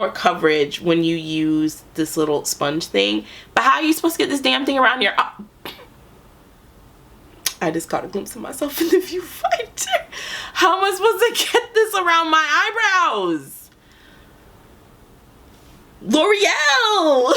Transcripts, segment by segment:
more coverage when you use this little sponge thing. But how are you supposed to get this damn thing around your I just caught a glimpse of myself in the viewfinder. How am I supposed to get this around my eyebrows? L'Oreal!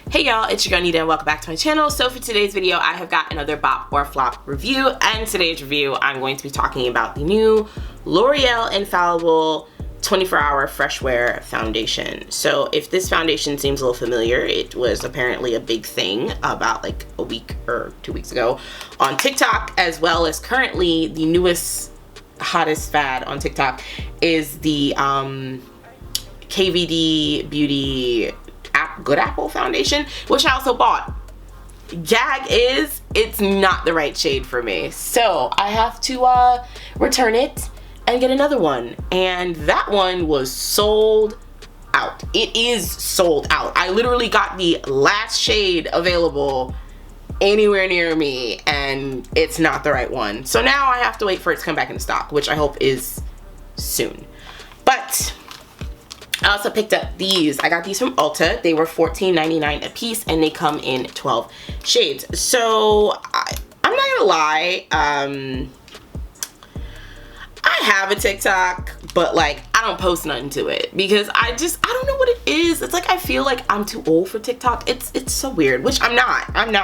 Hey y'all, it's your girl Nida and welcome back to my channel. So for today's video, I have got another bop or flop review, and today's review, I'm going to be talking about the new L'Oreal Infallible 24-hour fresh wear foundation. So if this foundation seems a little familiar, it was apparently a big thing about like a week or 2 weeks ago on TikTok, as well as currently the newest hottest fad on TikTok is the KVD Beauty Good Apple foundation, which I also bought. Gag is, it's not the right shade for me, so I have to return it and get another one, and that one was sold out. It is sold out. I literally got the last shade available anywhere near me, and it's not the right one, so now I have to wait for it to come back into stock, which I hope is soon. But I also picked up these. I got these from Ulta. They were $14.99 a piece, and they come in 12 shades. So I'm not gonna lie, I have a TikTok, but like I don't post nothing to it because I don't know what it is. It's like I feel like I'm too old for TikTok. It's so weird, which I'm not. And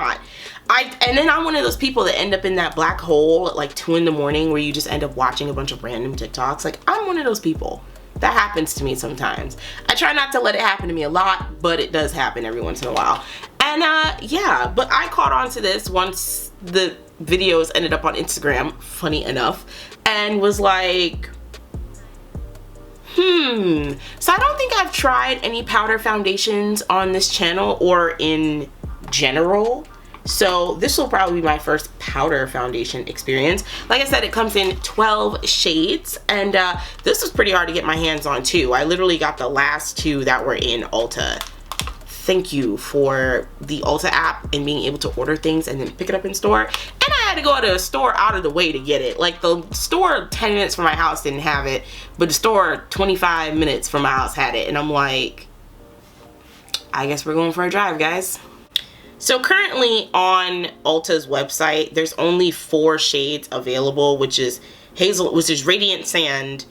then I'm one of those people that end up in that black hole at like 2 in the morning where you just end up watching a bunch of random TikToks. Like I'm one of those people. That happens to me sometimes. I try not to let it happen to me a lot, but it does happen every once in a while. And yeah, but I caught on to this once the videos ended up on Instagram, funny enough, and was like, so I don't think I've tried any powder foundations on this channel or in general. So this will probably be my first powder foundation experience. Like I said, it comes in 12 shades, and this was pretty hard to get my hands on too. I literally got the last 2 that were in Ulta. Thank you for the Ulta app and being able to order things and then pick it up in store. And I had to go to a store out of the way to get it. Like the store 10 minutes from my house didn't have it, but the store 25 minutes from my house had it. And I'm like, I guess we're going for a drive, guys. So currently on Ulta's website, there's only 4 shades available, which is Radiant Sand,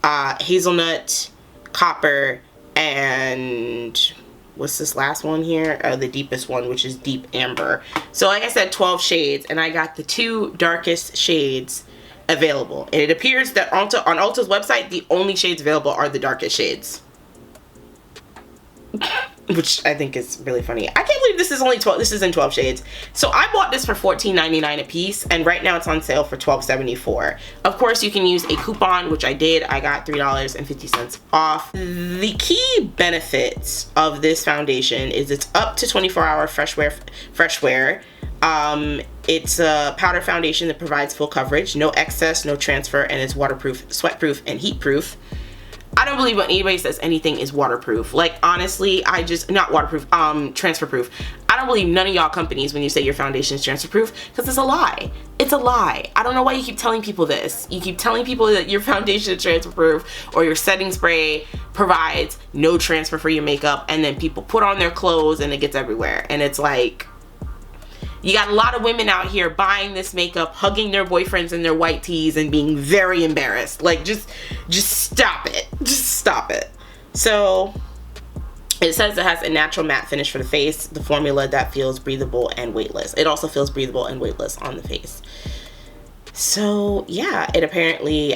Hazelnut, Copper, and what's this last one here? The deepest one, which is Deep Amber. So like I said, 12 shades, and I got the 2 darkest shades available. And it appears that on Ulta's website, the only shades available are the darkest shades. Which I think is really funny. I can't believe this is only 12. This is in 12 shades. So I bought this for $14.99 a piece, and right now it's on sale for $12.74. Of course, you can use a coupon, which I did. I got $3.50 off. The key benefits of this foundation is it's up to 24-hour fresh wear. It's a powder foundation that provides full coverage, no excess, no transfer, and it's waterproof, sweatproof, and heatproof. I don't believe when anybody says anything is waterproof. Like honestly, not waterproof, transfer proof. I don't believe none of y'all companies when you say your foundation is transfer proof, because it's a lie. It's a lie. I don't know why you keep telling people this. You keep telling people that your foundation is transfer proof or your setting spray provides no transfer for your makeup, and then people put on their clothes and it gets everywhere. And it's like, you got a lot of women out here buying this makeup, hugging their boyfriends in their white tees and being very embarrassed. Like just stop it. Just stop it. So it says it has a natural matte finish for the face, the formula that feels breathable and weightless. It also feels breathable and weightless on the face. So yeah, it apparently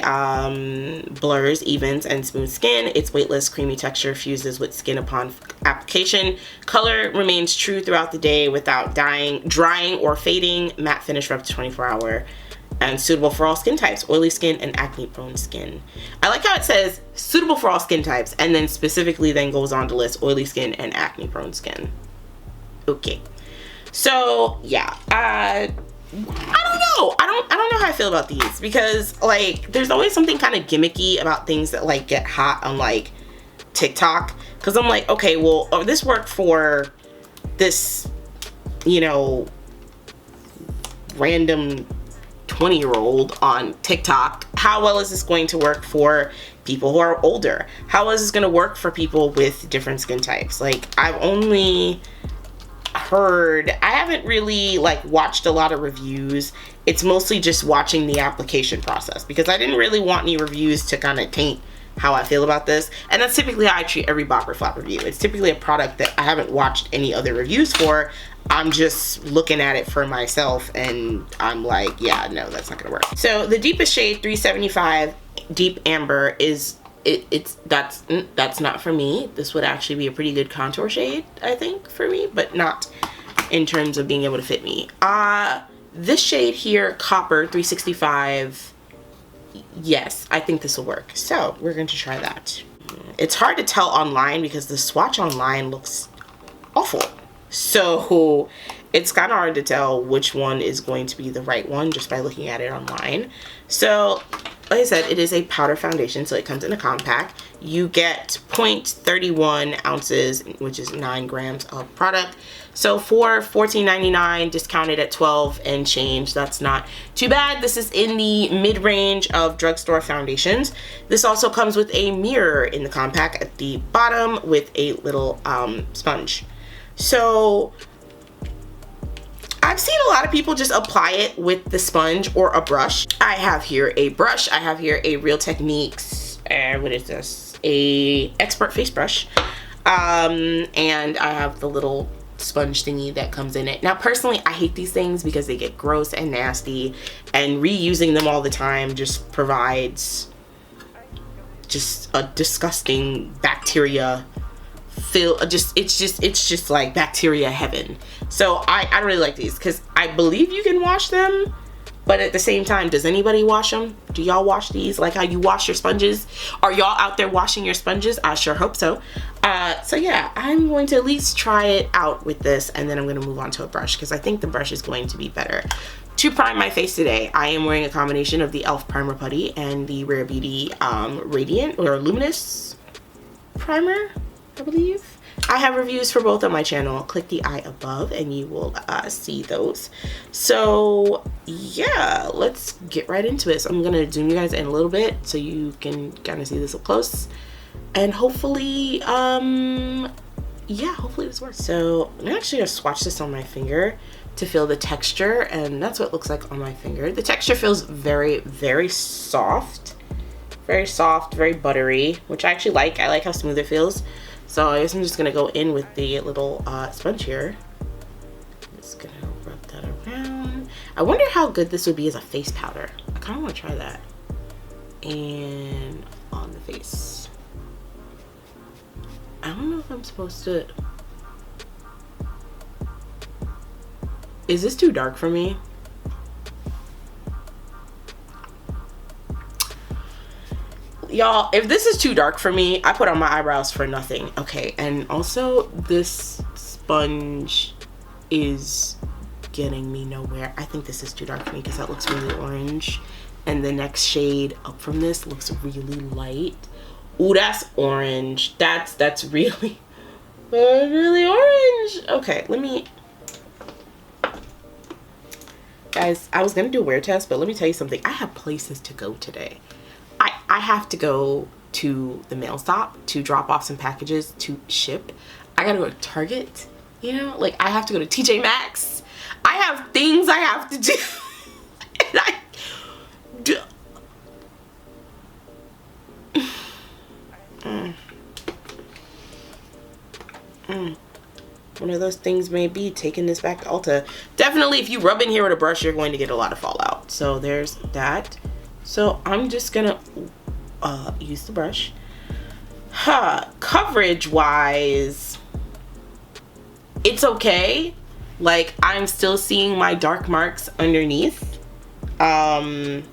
blurs, evens, and smooths skin. Its weightless, creamy texture fuses with skin upon application. Color remains true throughout the day without drying or fading. Matte finish for up to 24-hour. And suitable for all skin types, oily skin and acne prone skin. I like how it says suitable for all skin types and then specifically then goes on to list oily skin and acne prone skin. Okay. So yeah, I don't know. I don't know how I feel about these, because like there's always something kind of gimmicky about things that like get hot on like TikTok, because I'm like, okay, well, this worked for this, you know, random 20-year-old on TikTok. How well is this going to work for people who are older? How well is this going to work for people with different skin types? Like, I've only heard, I haven't really like watched a lot of reviews. It's mostly just watching the application process, because I didn't really want any reviews to kind of taint how I feel about this. And that's typically how I treat every Bop or Flop review. It's typically a product that I haven't watched any other reviews for. I'm just looking at it for myself and I'm like, yeah, no, that's not gonna work. So the deepest shade, 375 Deep Amber, is that's not for me. This would actually be a pretty good contour shade, I think, for me, but not in terms of being able to fit me. This shade here, Copper, 365, yes, I think this will work. So we're going to try that. It's hard to tell online because the swatch online looks awful. So it's kind of hard to tell which one is going to be the right one just by looking at it online. So like I said, it is a powder foundation, so it comes in a compact. You get 0.31 ounces, which is 9 grams of product. So for $14.99, discounted at 12 and change, that's not too bad. This is in the mid-range of drugstore foundations. This also comes with a mirror in the compact at the bottom with a little sponge. So I've seen a lot of people just apply it with the sponge or a brush. I have here a brush. I have here a Real Techniques, what is this? A Expert Face Brush. And I have the little sponge thingy that comes in it. Now, personally, I hate these things because they get gross and nasty, and reusing them all the time just provides just a disgusting bacteria feel. It's just like bacteria heaven. So I really like these because I believe you can wash them, but at the same time, does anybody wash them? Do y'all wash these like how you wash your sponges? Are y'all out there washing your sponges? I sure hope so. So yeah, I'm going to at least try it out with this, and then I'm going to move on to a brush because I think the brush is going to be better. To prime my face today, I am wearing a combination of the e.l.f. Primer Putty and the Rare Beauty Radiant or Luminous Primer, I believe. I have reviews for both on my channel. Click the eye above and you will see those. So yeah, let's get right into it. So I'm gonna zoom you guys in a little bit so you can kind of see this up close, and hopefully yeah, hopefully this works. So I'm actually gonna swatch this on my finger to feel the texture, and that's what it looks like on my finger. The texture feels very, very soft, very buttery, which I actually like. I like how smooth it feels. So I guess I'm just gonna go in with the little sponge here. I'm just gonna rub that around. I wonder how good this would be as a face powder. I kind of want to try that. And on the face. I don't know if I'm supposed to. Is this too dark for me? Y'all, if this is too dark for me, I put on my eyebrows for nothing. Okay, and also this sponge is getting me nowhere. I think this is too dark for me because that looks really orange, and the next shade up from this looks really light. Ooh, that's orange. That's really really orange. Okay, let me, guys, I was gonna do a wear test, but let me tell you something. I have places to go today. I have to go to the mail stop to drop off some packages to ship. I gotta go to Target, you know, like I have to go to TJ Maxx. I have things I have to do. And I do. One of those things may be taking this back to Ulta. Definitely, if you rub in here with a brush, you're going to get a lot of fallout. So there's that. So I'm just gonna use the brush. Coverage wise, it's okay. Like, I'm still seeing my dark marks underneath. So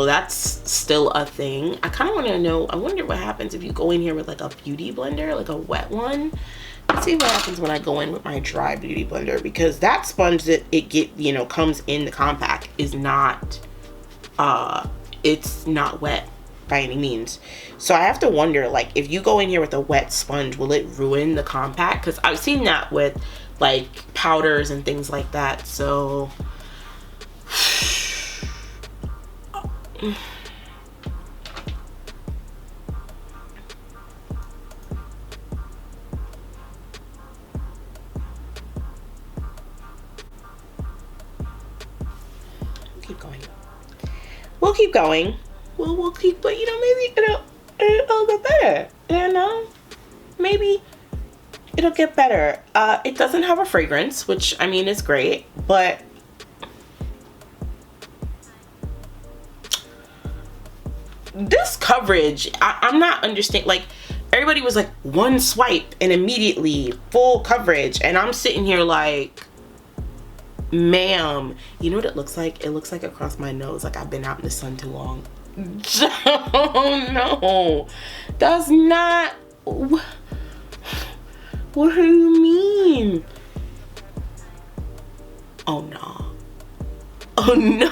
that's still a thing. I kind of want to know, I wonder what happens if you go in here with like a beauty blender, like a wet one. Let's see what happens when I go in with my dry beauty blender, because that sponge that comes in the compact is not it's not wet by any means. So I have to wonder, like, if you go in here with a wet sponge, will it ruin the compact? Because I've seen that with like powders and things like that. So Keep going. We'll keep going. We'll keep, but you know, maybe it'll get better. You know, maybe it'll get better. It doesn't have a fragrance, which I mean is great, but this coverage, I'm not understanding. Like, everybody was like, one swipe and immediately full coverage, and I'm sitting here like, ma'am, you know what it looks like? It looks like across my nose, like I've been out in the sun too long. Oh no, that's not. What do you mean? Oh no. Oh no.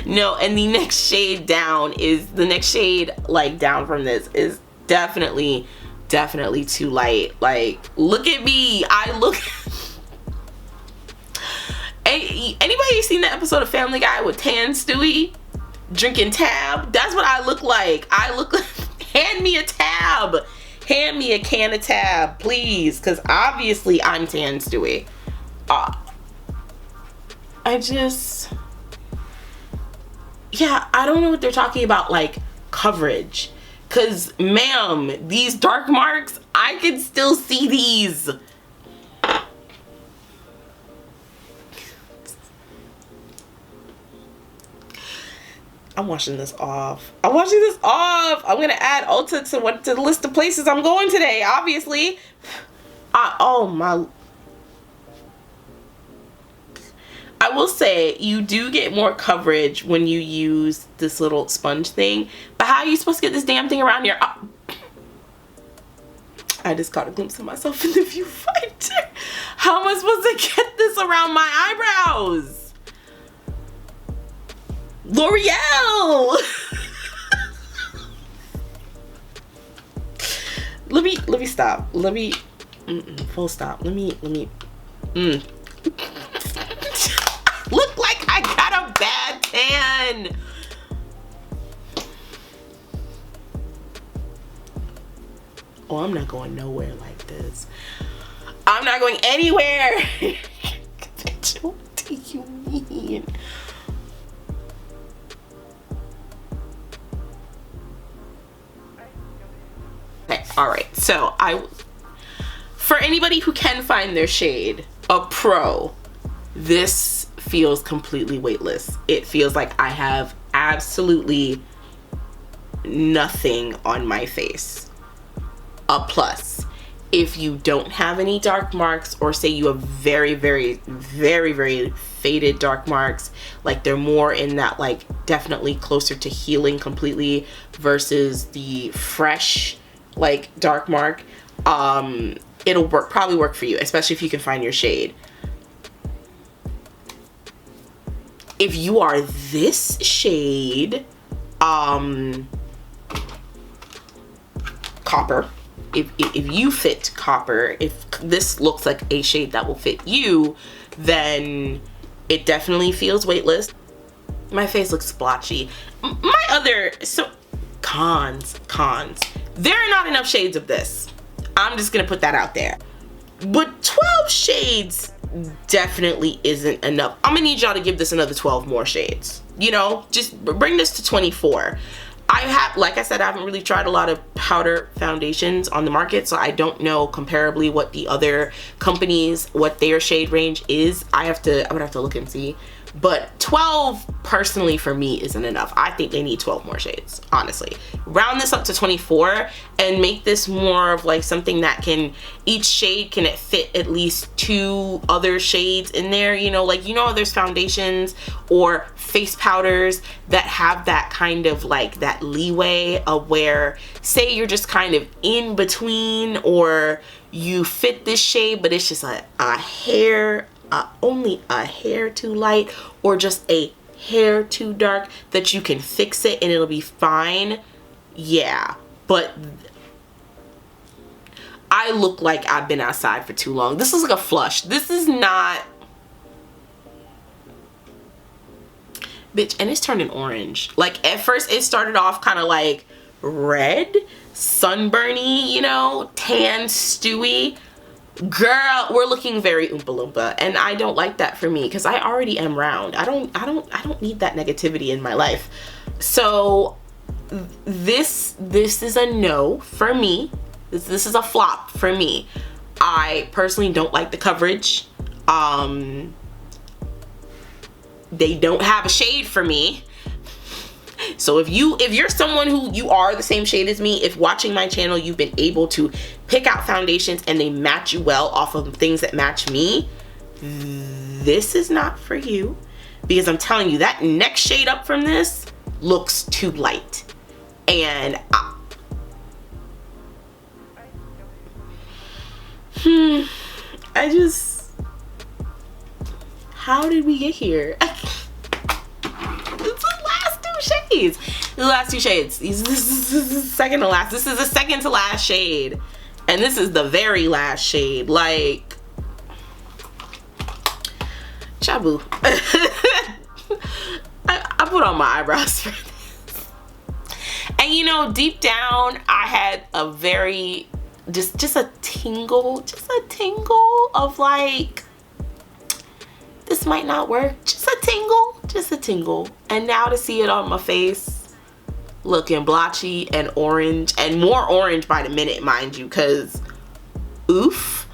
No. And the next shade down is, the next shade like down from this is definitely too light. Like, look at me. I look. Anybody seen the episode of Family Guy with Tan Stewie drinking tab? That's what I look like. I look like, hand me a tab. Hand me a can of tab, please. Because obviously I'm Tan Stewie. Yeah, I don't know what they're talking about, like, coverage. Because, ma'am, these dark marks, I can still see these. I'm washing this off. I'm gonna add Ulta to the list of places I'm going today, obviously. Oh my. I will say, you do get more coverage when you use this little sponge thing, but how are you supposed to get this damn thing around your... I just caught a glimpse of myself in the viewfinder. How am I supposed to get this around my eyebrows? L'Oreal! Let me stop. Full stop. Look like I got a bad tan. Oh, I'm not going nowhere like this. I'm not going anywhere. What do you mean? Okay, alright, so for anybody who can find their shade, a pro, this feels completely weightless. It feels like I have absolutely nothing on my face. A plus, if you don't have any dark marks, or say you have very faded dark marks, like they're more in that, like, definitely closer to healing completely versus the fresh, like, dark mark, it'll probably work for you, especially if you can find your shade. If you are this shade, copper, if you fit copper, if this looks like a shade that will fit you, then it definitely feels weightless. My face looks splotchy. My other, so cons, there are not enough shades of this. I'm just gonna put that out there. But 12 shades definitely isn't enough. I'm gonna need y'all to give this another 12 more shades. You know, just bring this to 24. I have, like I said, I haven't really tried a lot of powder foundations on the market, so I don't know comparably what the other companies, what their shade range is. I would have to look and see. But 12 personally for me isn't enough. I think they need 12 more shades, honestly. Round this up to 24 and make this more of like something that can, each shade can fit at least 2 other shades in there, you know, like, you know, there's foundations or face powders that have that kind of like that leeway of where, say you're just kind of in between, or you fit this shade but it's just a hair, only a hair too light, or just a hair too dark, that you can fix it and it'll be fine. Yeah, but I look like I've been outside for too long. This is like a flush. This is not, bitch, and it's turning orange. Like, at first it started off kind of like red, sunburny, you know, tan, stewy. Girl, we're looking very Oompa Loompa, and I don't like that for me because I already am round. I don't need that negativity in my life. So this is a no for me. This is a flop for me. I personally don't like the coverage. They don't have a shade for me. So if you're someone who you are the same shade as me, if watching my channel you've been able to pick out foundations and they match you well off of things that match me, this is not for you, because I'm telling you that next shade up from this looks too light. And I just, how did we get here? It's the last two shades. The last two shades. This is second to last. This is the second to last shade. And this is the very last shade. Like, Chabu. I put on my eyebrows for this. And you know, deep down, I had a very, just a tingle of like, this might not work. Just a tingle. And now to see it on my face, looking blotchy and orange, and more orange by the minute, mind you, because oof.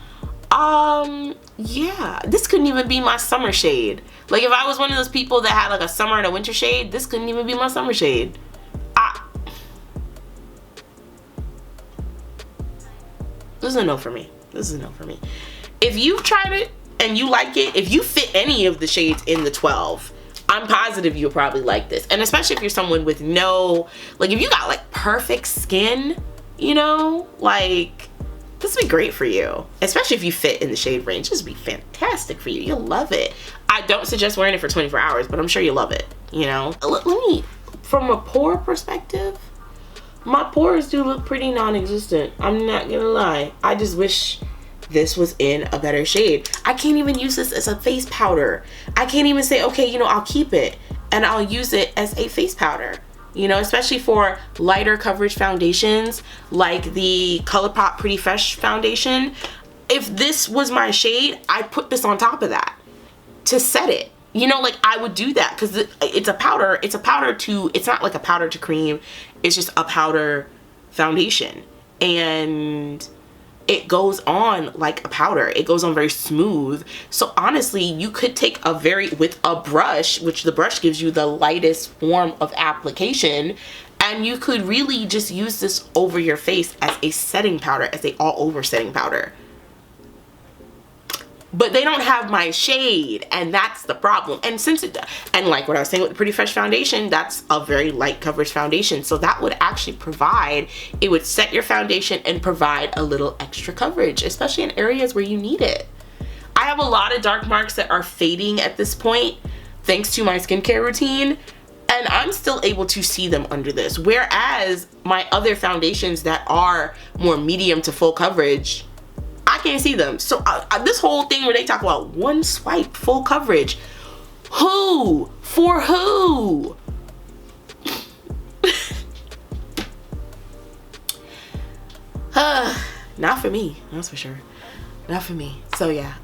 Yeah, this couldn't even be my summer shade. Like, if I was one of those people that had like a summer and a winter shade, this couldn't even be my summer shade. This is a no for me. This is a no for me. If you've tried it and you like it, if you fit any of the shades in the 12, I'm positive you'll probably like this. And especially if you're someone with no, like, if you got like perfect skin, you know, like, this would be great for you. Especially if you fit in the shade range. This would be fantastic for you. You'll love it. I don't suggest wearing it for 24 hours, but I'm sure you'll love it, you know. Let me, from a pore perspective, my pores do look pretty non-existent. I'm not gonna lie. I just wish this was in a better shade. I can't even use this as a face powder. I can't even say, okay, you know, I'll keep it and I'll use it as a face powder. You know, especially for lighter coverage foundations like the ColourPop Pretty Fresh foundation. If this was my shade, I'd put this on top of that to set it. You know, like, I would do that because it's a powder. It's a powder to, it's not like a powder to cream. It's just a powder foundation. And it goes on like a powder. It goes on very smooth. So honestly, you could take with a brush, which the brush gives you the lightest form of application, and you could really just use this over your face as a setting powder, as a all over setting powder. But they don't have my shade, and that's the problem. And and like what I was saying with the Pretty Fresh foundation, that's a very light coverage foundation. So that would actually it would set your foundation and provide a little extra coverage, especially in areas where you need it. I have a lot of dark marks that are fading at this point, thanks to my skincare routine, and I'm still able to see them under this. Whereas my other foundations that are more medium to full coverage, I can't see them. So this whole thing where they talk about one swipe full coverage, who? For who? Not for me, that's for sure. Not for me. So yeah,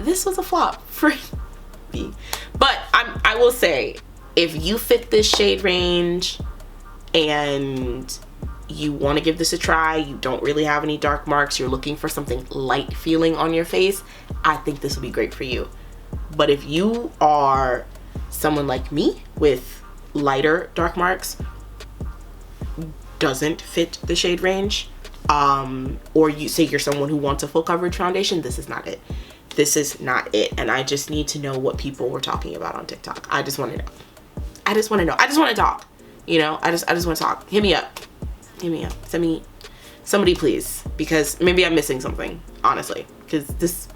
this was a flop for me. But I will say, if you fit this shade range and you want to give this a try, you don't really have any dark marks, you're looking for something light feeling on your face, I think this will be great for you. But if you are someone like me with lighter dark marks, doesn't fit the shade range, or you say you're someone who wants a full coverage foundation, this is not it. This is not it. And I just need to know what people were talking about on TikTok. I just want to know. I just want to know. I just want to talk. You know, I just want to talk. Hit me up. Hit me up. Send me somebody, please, because maybe I'm missing something, honestly, because this,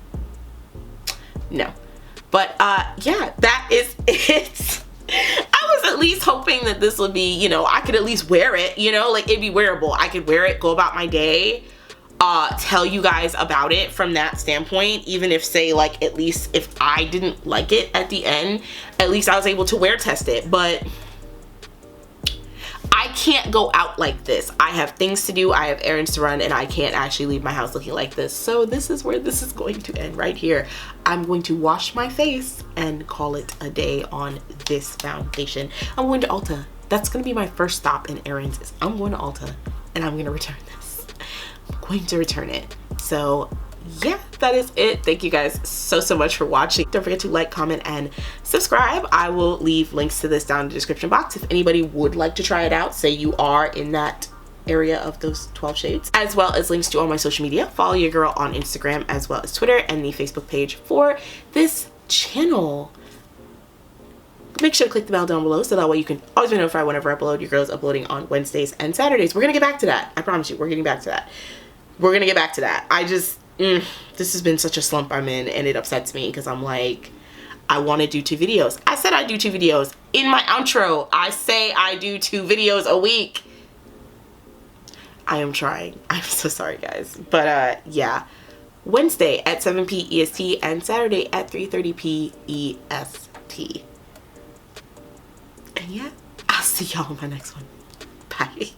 no. But yeah, that is it. I was at least hoping that this would be, you know, I could at least wear it, you know, like, it'd be wearable. I could wear it, go about my day. tell you guys about it from that standpoint. Even if, say, like, at least if I didn't like it at the end, at least I was able to wear test it. But I can't go out like this. I have things to do, I have errands to run, and I can't actually leave my house looking like this. So this is where this is going to end, right here. I'm going to wash my face and call it a day on this foundation. I'm going to Ulta. That's going to be my first stop in errands, is I'm going to Ulta and I'm going to return this. I'm going to return it. So yeah, that is it. Thank you guys so much for watching. Don't forget to like, comment, and subscribe. I will leave links to this down in the description box if anybody would like to try it out. Say you are in that area of those 12 shades, as well as links to all my social media. Follow your girl on Instagram as well as Twitter and the Facebook page for this channel. Make sure to click the bell down below so that way you can always be notified whenever I upload. Your girl's uploading on Wednesdays and Saturdays. We're gonna get back to that. I promise you, we're getting back to that. We're gonna get back to that. This has been such a slump I'm in, and it upsets me because I'm like, I want to do 2 videos. I said I do 2 videos. In my outro, I say I do 2 videos a week. I am trying. I'm so sorry, guys. But yeah, Wednesday at 7 p. EST and Saturday at 3:30 p. EST. And yeah, I'll see y'all in my next one. Bye.